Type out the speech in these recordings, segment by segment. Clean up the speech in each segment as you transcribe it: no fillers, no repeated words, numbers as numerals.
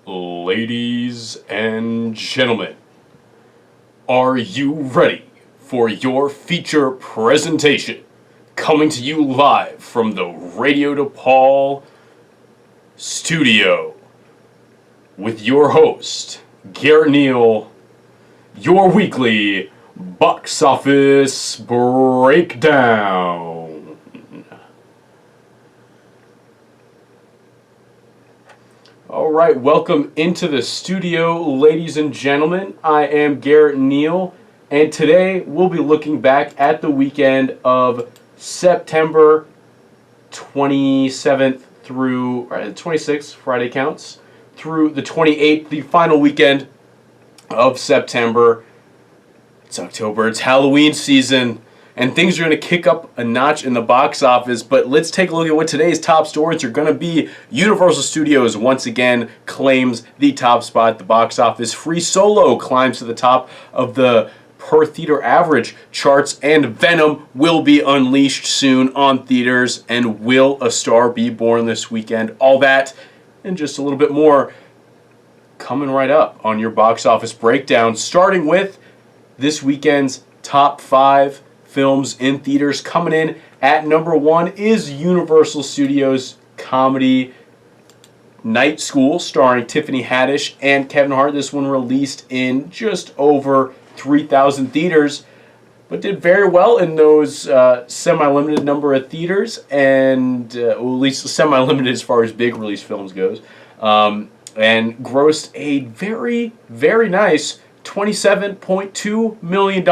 Ladies and gentlemen, are you ready for your feature presentation? Coming to you live from the Radio DePaul studio with your host, Garrett Neal, your weekly box office breakdown. Alright, welcome into the studio, ladies and gentlemen. I am Garrett Neal, and today we'll be looking back at the weekend of September 27th through, the 26th, Friday counts, through the 28th, the final weekend of September. It's October, it's Halloween season, and things are going to kick up a notch in the box office. But let's take a look at what today's top stories are going to be. Universal Studios once again claims the top spot at the box office. Free Solo climbs to the top of the per theater average charts, and Venom will be unleashed soon on theaters. And will a star be born this weekend? All that and just a little bit more coming right up on your box office breakdown, starting with this weekend's top 5 films in theaters. Coming in at number 1 is Universal Studios' comedy Night School, starring Tiffany Hadish and Kevin Hart. This one released in just over 3,000 theaters, but did very well in those semi-limited number of theaters, and at least semi-limited as far as big release films goes, and grossed a very, very nice $27.2 million.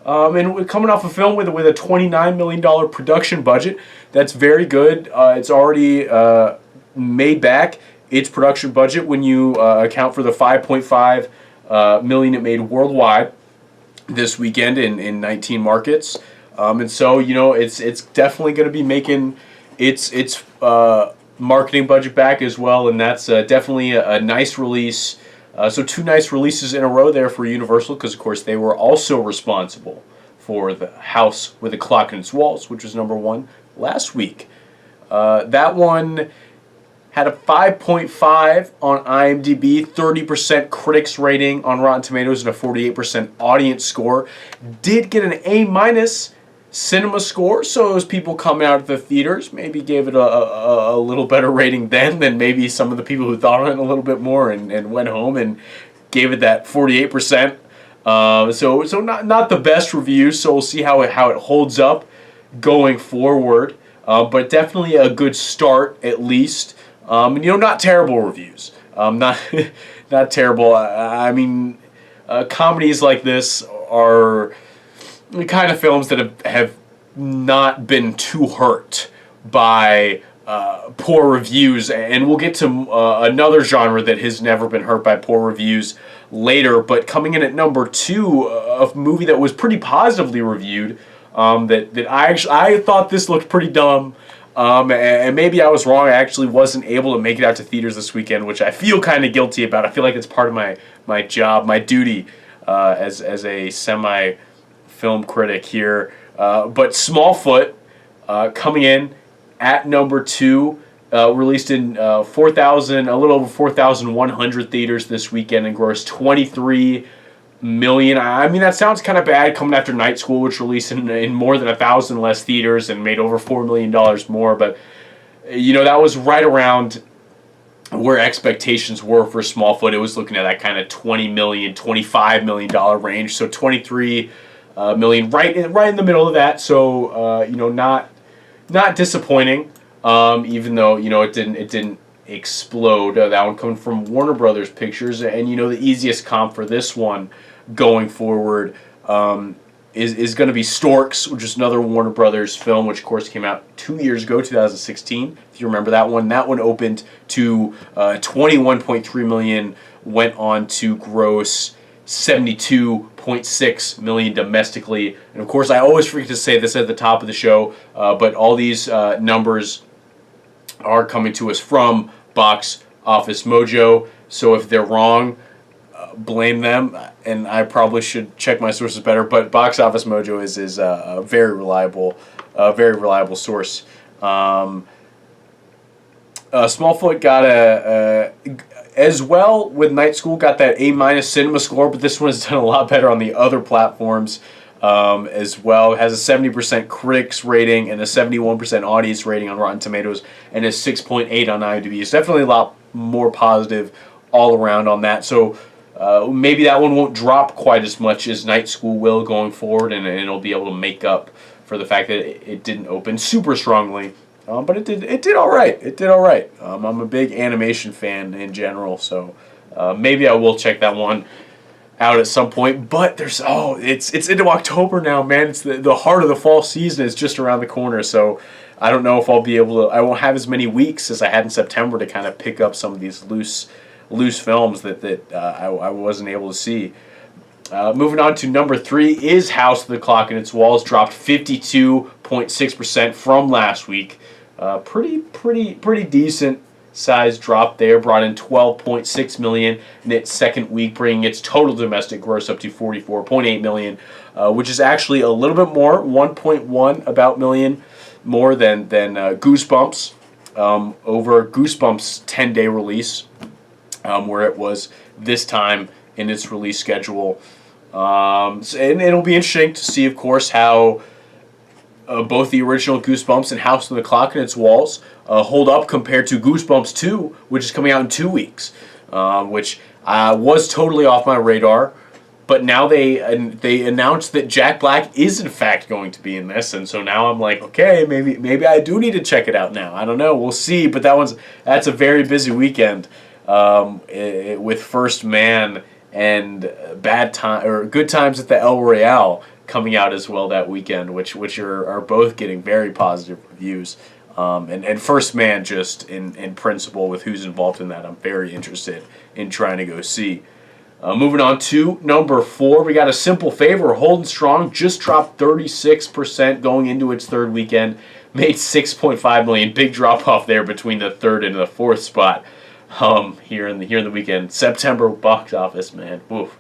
And coming off a film with a $29 million production budget, that's very good. It's already made back its production budget when you account for the $5.5 million it made worldwide this weekend in 19 markets. And so, you know, it's definitely going to be making its marketing budget back as well, and that's definitely a nice release. So 2 nice releases in a row there for Universal, because of course they were also responsible for The House with a Clock in Its Walls, which was number 1 last week. That one had a 5.5 on IMDb, 30% critics rating on Rotten Tomatoes, and a 48% audience score. Did get an A- cinema score, so those people coming out of the theaters maybe gave it a little better rating then than maybe some of the people who thought on it a little bit more and went home and gave it that 48%. So not the best reviews, so we'll see how it holds up going forward. But definitely a good start at least. And, you know, not terrible reviews. Not terrible. I mean, comedies like this are the kind of films that have not been too hurt by poor reviews, and we'll get to another genre that has never been hurt by poor reviews later. But coming in at number 2, a movie that was pretty positively reviewed, that I thought this looked pretty dumb, and maybe I was wrong. I actually wasn't able to make it out to theaters this weekend, which I feel kind of guilty about. I feel like it's part of my job, my duty as a film critic here, but Smallfoot coming in at number 2, released in a little over 4,100 theaters this weekend and grossed $23 million. I mean, that sounds kind of bad coming after Night School, which released in more than 1,000 less theaters and made over $4 million more. But you know, that was right around where expectations were for Smallfoot. It was looking at that kind of $20 million, $25 million range. So 23 million, right in the middle of that. So you know, not disappointing. Even though, you know, it didn't explode. That one coming from Warner Brothers Pictures, and you know, the easiest comp for this one going forward is going to be Storks, which is another Warner Brothers film, which of course came out 2 years ago, 2016. If you remember that one, opened to 21.3 million, went on to gross 72.6 million domestically. And of course, I always forget to say this at the top of the show, but all these numbers are coming to us from Box Office Mojo. So if they're wrong, blame them, and I probably should check my sources better. But Box Office Mojo is a very reliable source. Smallfoot got as well with Night School, got that A- cinema score, but this one has done a lot better on the other platforms as well. It has a 70% critics rating and a 71% audience rating on Rotten Tomatoes, and a 6.8 on IMDb. It's definitely a lot more positive all around on that. So maybe that one won't drop quite as much as Night School will going forward, and it'll be able to make up for the fact that it didn't open super strongly. But it did all right. It did all right. I'm a big animation fan in general, so maybe I will check that one out at some point. But it's into October now, man. It's the heart of the fall season is just around the corner. So I don't know if I'll be able to. I won't have as many weeks as I had in September to kind of pick up some of these loose films that I wasn't able to see. Moving on to number 3 is House of the Clock and Its Walls, dropped 52.6% from last week. Pretty decent size drop there. Brought in $12.6 million in its second week, bringing its total domestic gross up to $44.8 million, which is actually a little bit more, 1.1 about million more than Goosebumps, over Goosebumps' 10-day release, where it was this time in its release schedule. And it'll be interesting to see, of course, how both the original Goosebumps and House of the Clock and Its Walls hold up compared to Goosebumps 2, which is coming out in 2 weeks, which was totally off my radar. But now they announced that Jack Black is in fact going to be in this, and so now I'm like, okay, maybe I do need to check it out now. I don't know, we'll see. But that's a very busy weekend with First Man and Good Times at the El Royale coming out as well that weekend, which are both getting very positive reviews. And First Man, just in principle with who's involved in that, I'm very interested in trying to go see. Moving on to number 4, we got A Simple Favor, holding strong, just dropped 36% going into its third weekend, made $6.5 million. Big drop off there between the third and the fourth spot. Here in the weekend. September box office, man. Oof.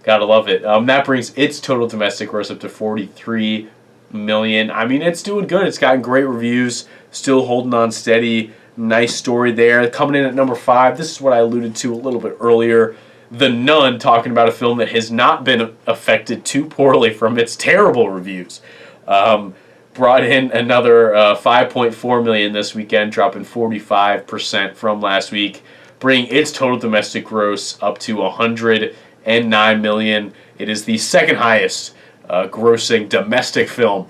Gotta love it. That brings its total domestic gross up to $43 million. I mean, it's doing good. It's gotten great reviews. Still holding on steady. Nice story there. Coming in at number 5. This is what I alluded to a little bit earlier. The Nun, talking about a film that has not been affected too poorly from its terrible reviews. Brought in another $5.4 million this weekend, dropping 45% from last week, bringing its total domestic gross up to $109 million. It is the second highest grossing domestic film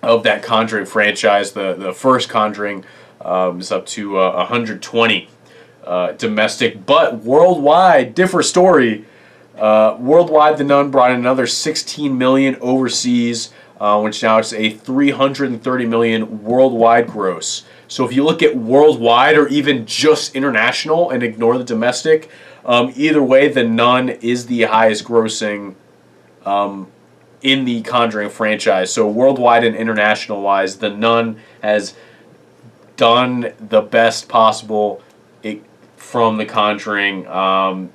of that Conjuring franchise. The first Conjuring is up to 120 domestic, but worldwide, different story. Worldwide, The Nun brought in another $16 million overseas, which now it's a $330 million worldwide gross. So if you look at worldwide or even just international and ignore the domestic, either way, The Nun is the highest grossing in the Conjuring franchise. So worldwide and international wise, The Nun has done the best possible from The Conjuring.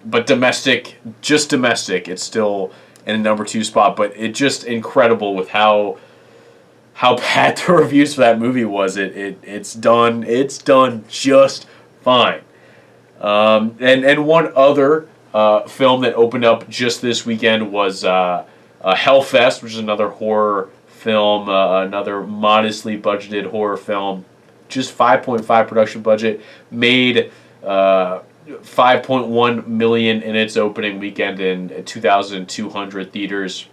But domestic, it's still in the number 2 spot, but it's just incredible with how bad the reviews for that movie was. It's done just fine. And one other film that opened up just this weekend was Hellfest, which is another horror film, another modestly budgeted horror film. Just 5.5 production budget, made $5.1 million in its opening weekend in 2,200 theaters.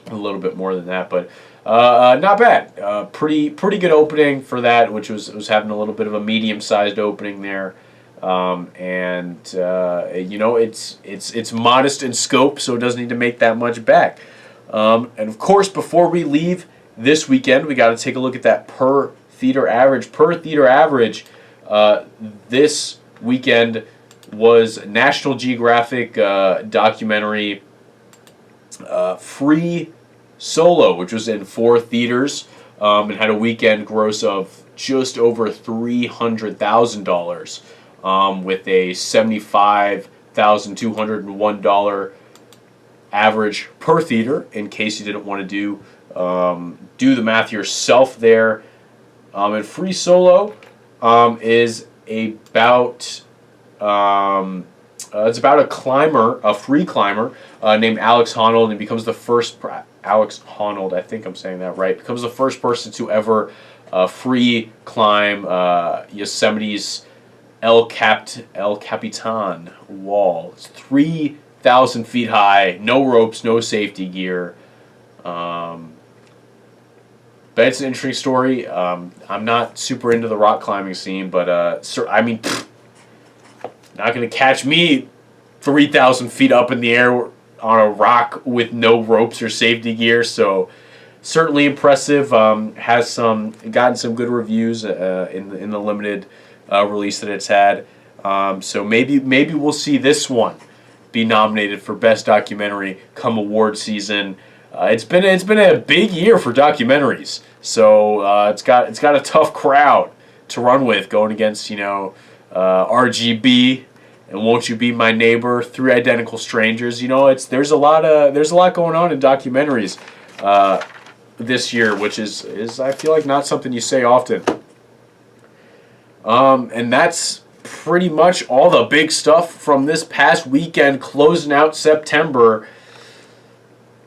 A little bit more than that, but not bad. Pretty good opening for that, which was having a little bit of a medium-sized opening there. It's modest in scope, so it doesn't need to make that much back. And of course, before we leave this weekend, we got to take a look at that per theater average. This weekend was National Geographic documentary Free Solo, which was in 4 theaters and had a weekend gross of just over $300,000 with a $75,201 average per theater, in case you didn't want to do the math yourself there. And Free Solo is about it's about a climber, a free climber named Alex Honnold, and he becomes the first Alex Honnold. I think I'm saying that right. Becomes the first person to ever free climb Yosemite's El Capitan wall. It's 3,000 feet high, no ropes, no safety gear. But it's an interesting story. I'm not super into the rock climbing scene, but I mean, not going to catch me 3,000 feet up in the air on a rock with no ropes or safety gear. So certainly impressive. Has gotten some good reviews in the limited release that it's had. So maybe we'll see this one be nominated for best documentary come award season. It's been a big year for documentaries, so it's got a tough crowd to run with, going against RGB and Won't You Be My Neighbor, Three Identical Strangers. There's a lot going on in documentaries this year, which is I feel like not something you say often. And that's pretty much all the big stuff from this past weekend, closing out September.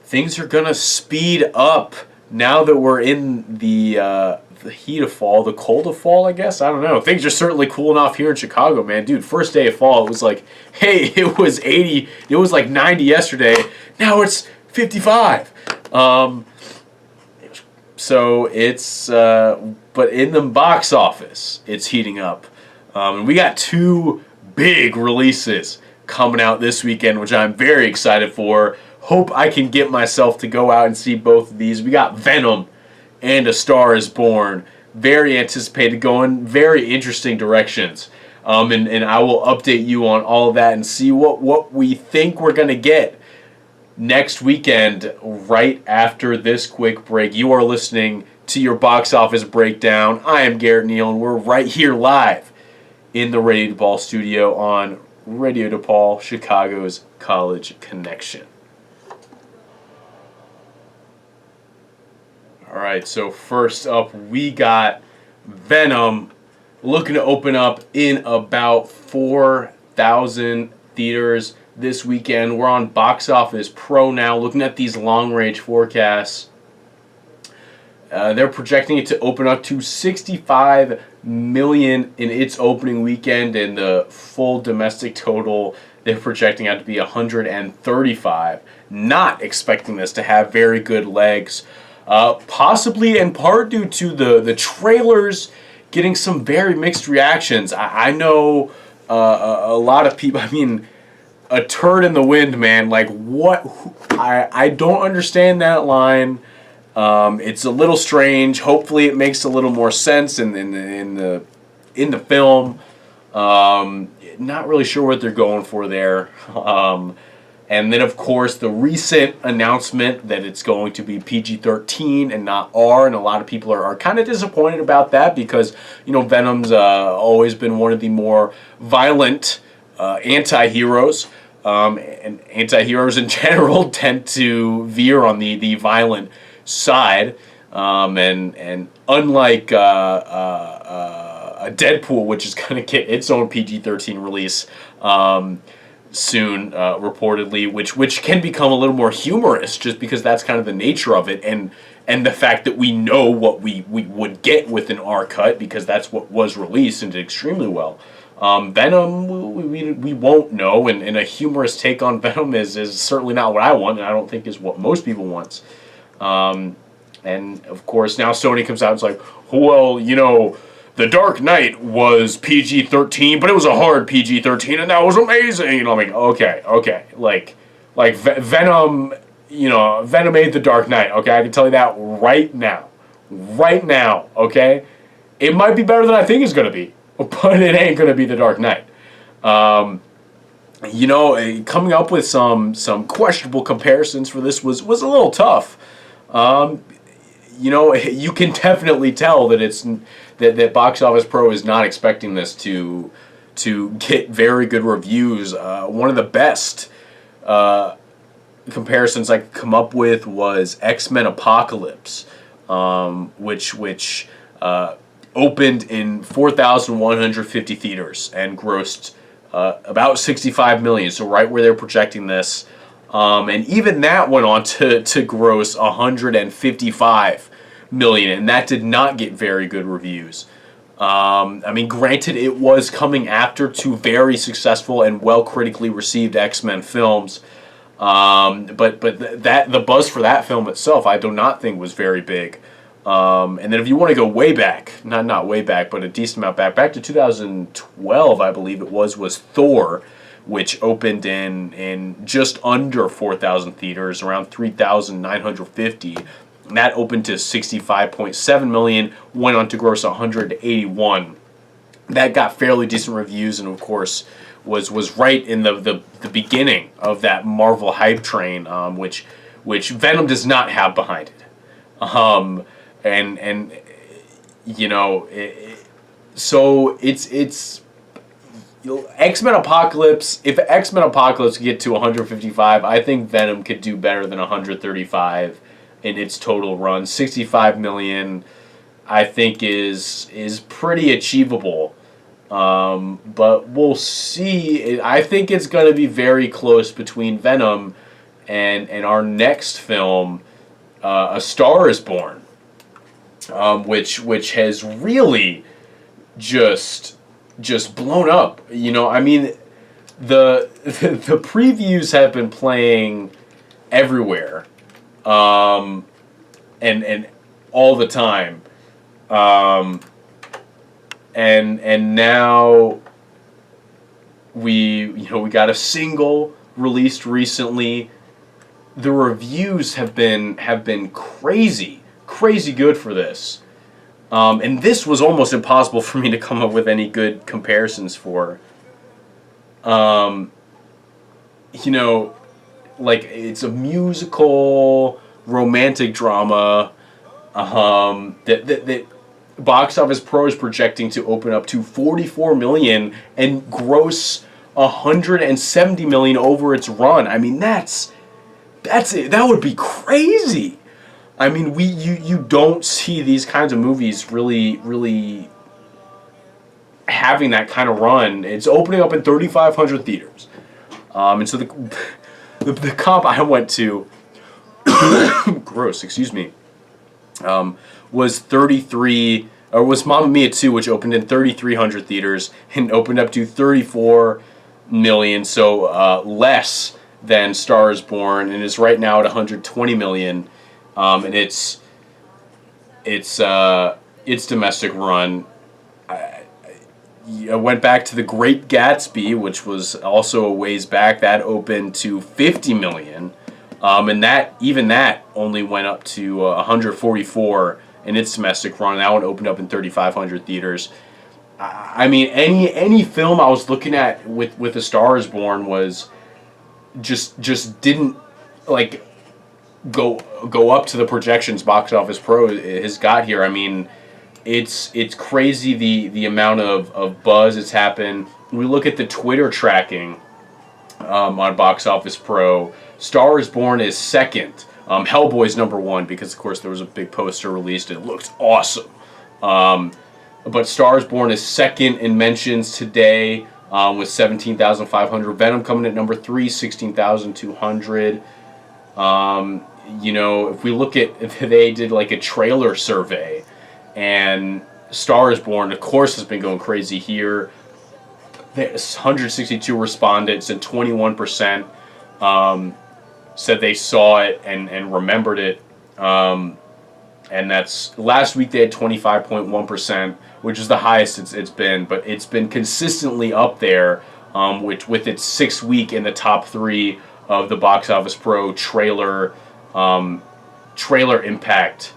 Things are gonna speed up now that we're in the heat of fall, the cold of fall, I guess. I don't know. Things are certainly cooling off here in Chicago, man. Dude, first day of fall, it was like, hey, it was 80, it was like 90 yesterday. Now it's 55. So it's, but in the box office, it's heating up. And we got two big releases coming out this weekend, which I'm very excited for. Hope I can get myself to go out and see both of these. We got Venom and A Star Is Born. Very anticipated, going very interesting directions. And I will update you on all of that and see what we think we're going to get next weekend right after this quick break. You are listening to your box office breakdown. I am Garrett Neal, and we're right here live in the Radio DePaul studio on Radio DePaul, Chicago's College Connection. All right, so first up, we got Venom, looking to open up in about 4,000 theaters this weekend. We're on Box Office Pro now, looking at these long-range forecasts. They're projecting it to open up to $65 million in its opening weekend, and the full domestic total they're projecting out to be $135. Not expecting this to have very good legs. Possibly in part due to the trailers getting some very mixed reactions. I know a lot of people, I mean, a turd in the wind, man. Like, what? I don't understand that line. It's a little strange. Hopefully it makes a little more sense in the film. Not really sure what they're going for there. And then, of course, the recent announcement that it's going to be PG-13 and not R, and a lot of people are kind of disappointed about that because, Venom's always been one of the more violent anti-heroes, and anti-heroes in general tend to veer on the violent side, and unlike a Deadpool, which is going to get its own PG-13 release, soon, reportedly, which can become a little more humorous just because that's kind of the nature of it, and the fact that we know what we would get with an R cut because that's what was released and did extremely well. Venom, we won't know, and a humorous take on Venom is certainly not what I want, and I don't think is what most people want. And of course now Sony comes out and it's like, well, The Dark Knight was PG-13, but it was a hard PG-13, and that was amazing. I'm like, okay, like Venom, Venom made The Dark Knight. Okay, I can tell you that right now, okay. It might be better than I think it's gonna be, but it ain't gonna be The Dark Knight. Coming up with some questionable comparisons for this was a little tough. You can definitely tell that that Box Office Pro is not expecting this to get very good reviews. One of the best comparisons I could come up with was X-Men Apocalypse, which opened in 4,150 theaters and grossed about 65 million. So right where they're projecting this. And even that went on to gross 155 million, and that did not get very good reviews. I mean, granted, it was coming after two very successful and well critically received X-Men films, but the buzz for that film itself, I do not think was very big. And then if you want to go way back, not way back, but a decent amount back to 2012, I believe it was Thor, which opened in just under 4,000 theaters, around 3,950. And that opened to 65.7 million, went on to gross 181. That got fairly decent reviews, and of course was right in the beginning of that Marvel hype train, which Venom does not have behind it. And you know, so it's X-Men Apocalypse. If X-Men Apocalypse could get to 155, I think Venom could do better than 135 in its total run. 65 million, I think, is pretty achievable. But we'll see. I think it's going to be very close between Venom and our next film, A Star Is Born, which has really just blown up. You know, I mean, the previews have been playing everywhere, and all the time, and now we got a single released recently. The reviews have been crazy good for this. And this was almost impossible for me to come up with any good comparisons for. You know, like, it's a musical romantic drama that Box Office Pro is projecting to open up to 44 million and gross 170 million over its run. I mean, that's it. That would be crazy. I mean, you don't see these kinds of movies really having that kind of run. It's opening up in 3,500 theaters, and so the comp I went to, gross, excuse me, was 33, or was Mamma Mia 2, which opened in 3,300 theaters and opened up to 34 million, so less than Star Is Born, and is right now at 120 million. And its domestic run. I went back to The Great Gatsby, which was also a ways back. That opened to 50 million, and that only went up to 144 in its domestic run. That one opened up in 3,500 theaters. I mean, any film I was looking at with A Star Is Born was just didn't like go up to the projections Box Office Pro has got here. I mean, it's crazy the amount of buzz it's happened. We look at the Twitter tracking on Box Office Pro. Star Is Born is second. Hellboy's number one because, of course, there was a big poster released. It looked awesome. But Star Is Born is second in mentions today with 17,500. Venom coming at number 3, 16,200. You know, if we look at, if they did like a trailer survey, and Star Is Born, of course, has been going crazy here. There's 162 respondents, and 21% said they saw it and remembered it. And that's, last week they had 25.1%, which is the highest it's been, but it's been consistently up there, with its 6th week in the top 3 of the Box Office Pro trailer impact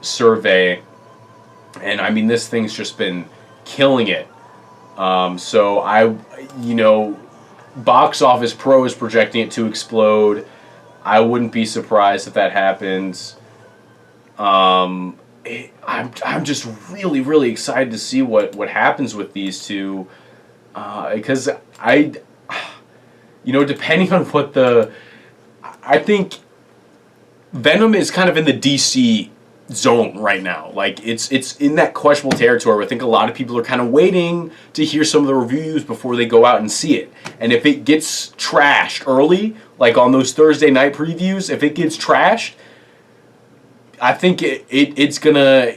survey. And I mean, this thing's just been killing it. So Box Office Pro is projecting it to explode. I wouldn't be surprised if that happens. I'm just really excited to see what happens with these two, because depending on what I think Venom is kind of in the DC zone right now. Like it's in that questionable territory where I think a lot of people are kind of waiting to hear some of the reviews before they go out and see it. And if it gets trashed early, like on those Thursday night previews, if it gets trashed, I think it's gonna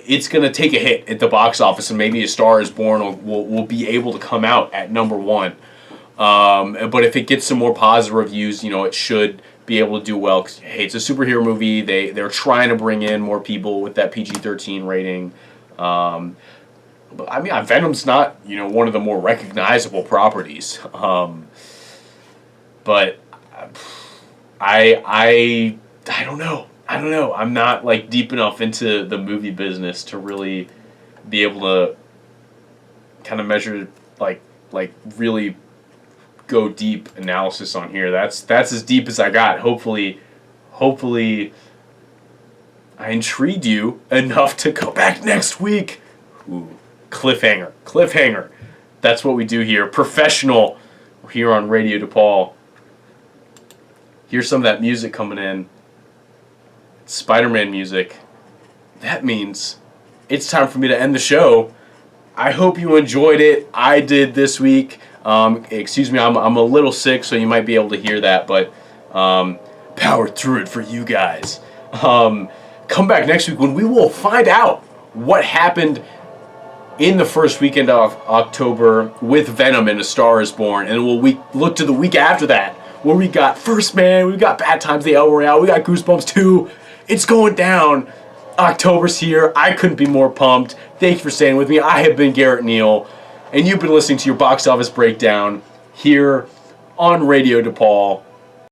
take a hit at the box office, and maybe A Star Is Born will be able to come out at number one. But if it gets some more positive reviews, it should be able to do well. 'Cause, hey, it's a superhero movie. They're trying to bring in more people with that PG-13 rating. But I mean, Venom's not one of the more recognizable properties. But I don't know. I'm not like deep enough into the movie business to really be able to kind of measure like really go deep analysis on here. That's as deep as I got. Hopefully I intrigued you enough to go back next week. Ooh, cliffhanger. That's what we do here. Professional here on Radio DePaul. Here's some of that music coming in. Spider-Man music. That means it's time for me to end the show. I hope you enjoyed it. I did this week. Excuse me, I'm a little sick, so you might be able to hear that, but powered through it for you guys. Come back next week when we will find out what happened in the first weekend of October with Venom and A Star Is Born, and we'll look to the week after that, where we got First Man, we got Bad Times at the El Royale, we got Goosebumps 2. It's going down. October's here. I couldn't be more pumped. Thank you for staying with me. I have been Garrett Neal, and you've been listening to your box office breakdown here on Radio DePaul.